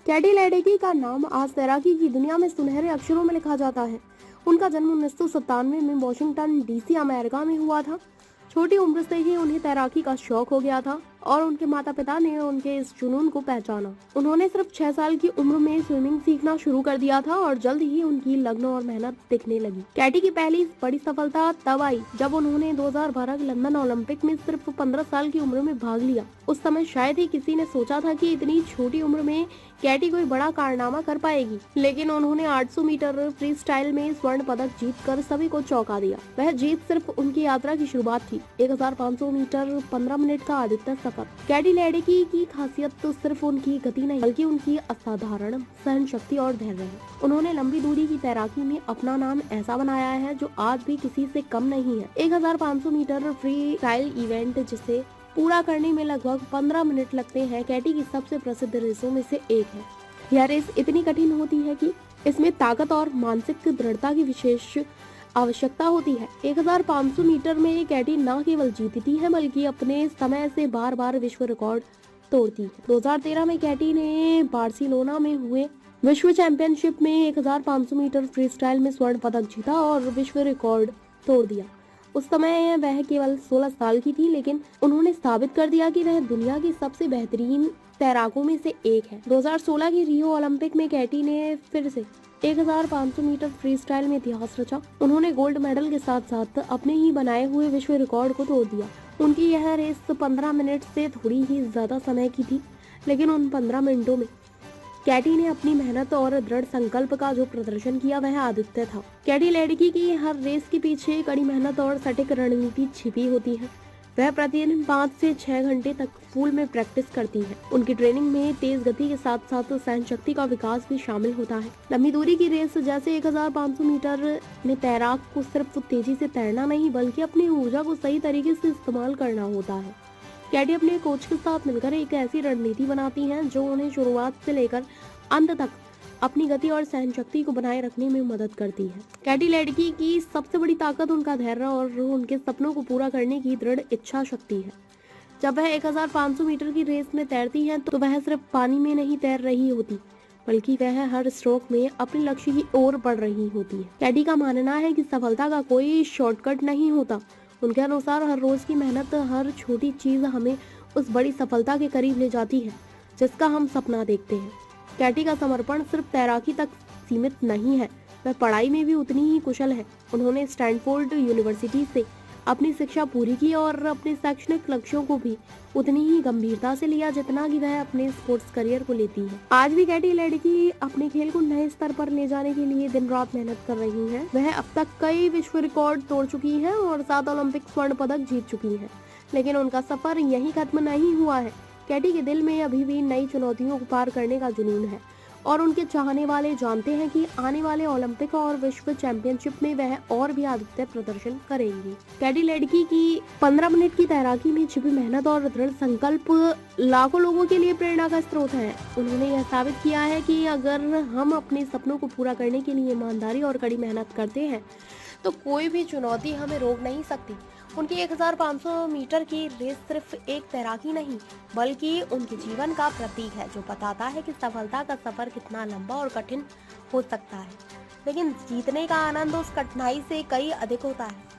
Katie Ledecky का नाम आज तैराकी की दुनिया में सुनहरे अक्षरों में लिखा जाता है। उनका जन्म 1997 में वॉशिंगटन डीसी अमेरिका में हुआ था। छोटी उम्र से ही उन्हें तैराकी का शौक हो गया था और उनके माता पिता ने उनके इस जुनून को पहचाना। उन्होंने सिर्फ 6 साल की उम्र में स्विमिंग सीखना शुरू कर दिया था और जल्द ही उनकी लगन और मेहनत दिखने लगी। कैटी की पहली बड़ी सफलता तब आई जब उन्होंने 2012 के लंदन ओलंपिक में सिर्फ 15 साल की उम्र में भाग लिया। उस समय शायद ही किसी ने सोचा था कि इतनी छोटी उम्र में कैटी कोई बड़ा कारनामा कर पाएगी, लेकिन उन्होंने 800 मीटर फ्री स्टाइल में स्वर्ण पदक जीतकर सभी को चौंका दिया। वह जीत सिर्फ उनकी यात्रा की शुरुआत थी। 1500 मीटर 15 मिनट का आदित्य सफर। कैटी लेडेकी की खासियत तो सिर्फ उनकी गति नहीं बल्कि उनकी असाधारण सहन शक्ति और धैर्य है। उन्होंने लंबी दूरी की तैराकी में अपना नाम ऐसा बनाया है जो आज भी किसी से कम नहीं है। 1500 मीटर फ्री स्टाइल इवेंट जिसे पूरा करने में लगभग 15 मिनट लगते हैं, कैटी की सबसे प्रसिद्ध रेसों में से एक है। यह रेस इतनी कठिन होती है कि इसमें ताकत और मानसिक दृढ़ता की विशेष आवश्यकता होती है। 1500 मीटर में कैटी न केवल जीतती है बल्कि अपने समय से बार बार विश्व रिकॉर्ड तोड़ती है। 2013 में कैटी ने बार्सिलोना में हुए विश्व चैंपियनशिप में 1500 मीटर फ्री स्टाइल में स्वर्ण पदक जीता और विश्व रिकॉर्ड तोड़ दिया। उस समय वह केवल 16 साल की थी, लेकिन उन्होंने साबित कर दिया कि वह दुनिया की सबसे बेहतरीन तैराकों में से एक है। 2016 की रियो ओलंपिक में कैटी ने फिर से 1500 मीटर फ्री स्टाइल में इतिहास रचा। उन्होंने गोल्ड मेडल के साथ साथ अपने ही बनाए हुए विश्व रिकॉर्ड को तोड़ दिया। उनकी यह रेस 15 मिनट से थोड़ी ही ज्यादा समय की थी, लेकिन उन 15 मिनटों में कैटी ने अपनी मेहनत और दृढ़ संकल्प का जो प्रदर्शन किया वह अद्वितीय था। कैटी लेडेकी की हर रेस के पीछे कड़ी मेहनत और सटीक रणनीति छिपी होती है। वह प्रतिदिन 5 से 6 घंटे तक पूल में प्रैक्टिस करती है। उनकी ट्रेनिंग में तेज गति के साथ साथ सहन शक्ति का विकास भी शामिल होता है। लंबी दूरी की रेस जैसे 1500 मीटर में तैराक को सिर्फ तेजी से तैरना नहीं बल्कि अपनी ऊर्जा को सही तरीके से इस्तेमाल करना होता है। कैटी अपने कोच के साथ मिलकर एक ऐसी रणनीति बनाती हैं जो उन्हें शुरुआत से लेकर अंत तक अपनी गति और सहन शक्ति को बनाए रखने में मदद करती है। कैटी लेडेकी की सबसे बड़ी ताकत उनका धैर्य और उनके सपनों को पूरा करने की दृढ़ इच्छा शक्ति है। जब वह 1500 मीटर की रेस में तैरती है तो वह सिर्फ पानी में नहीं तैर रही होती बल्कि वह हर स्ट्रोक में अपने लक्ष्य की ओर बढ़ रही होती है। कैटी का मानना है कि सफलता का कोई शॉर्टकट नहीं होता। उनके अनुसार हर रोज की मेहनत, हर छोटी चीज हमें उस बड़ी सफलता के करीब ले जाती है जिसका हम सपना देखते हैं। कैटी का समर्पण सिर्फ तैराकी तक सीमित नहीं है, वह पढ़ाई में भी उतनी ही कुशल है। उन्होंने स्टैनफोर्ड यूनिवर्सिटी से अपनी शिक्षा पूरी की और अपने शैक्षणिक लक्ष्यों को भी उतनी ही गंभीरता से लिया जितना कि वह अपने स्पोर्ट्स करियर को लेती है। आज भी कैटी लेडेकी अपने खेल को नए स्तर पर ले जाने के लिए दिन रात मेहनत कर रही हैं। वह अब तक कई विश्व रिकॉर्ड तोड़ चुकी हैं और 7 ओलंपिक स्वर्ण पदक जीत चुकी हैं, लेकिन उनका सफर यहीं खत्म नहीं हुआ है। कैटी के दिल में अभी भी नई चुनौतियों को पार करने का जुनून है और उनके चाहने वाले जानते हैं कि आने वाले ओलंपिक और विश्व चैंपियनशिप में वह और भी अद्वितीय प्रदर्शन करेंगी। कैटी लेडेकी की 15 मिनट की तैराकी में छिपी मेहनत और दृढ़ संकल्प लाखों लोगों के लिए प्रेरणा का स्रोत है। उन्होंने यह साबित किया है कि अगर हम अपने सपनों को पूरा करने के लिए ईमानदारी और कड़ी मेहनत करते हैं तो कोई भी चुनौती हमें रोक नहीं सकती। उनकी 1500 मीटर की रेस सिर्फ एक तैराकी नहीं बल्कि उनके जीवन का प्रतीक है जो बताता है कि सफलता का सफर कितना लंबा और कठिन हो सकता है, लेकिन जीतने का आनंद उस कठिनाई से कई अधिक होता है।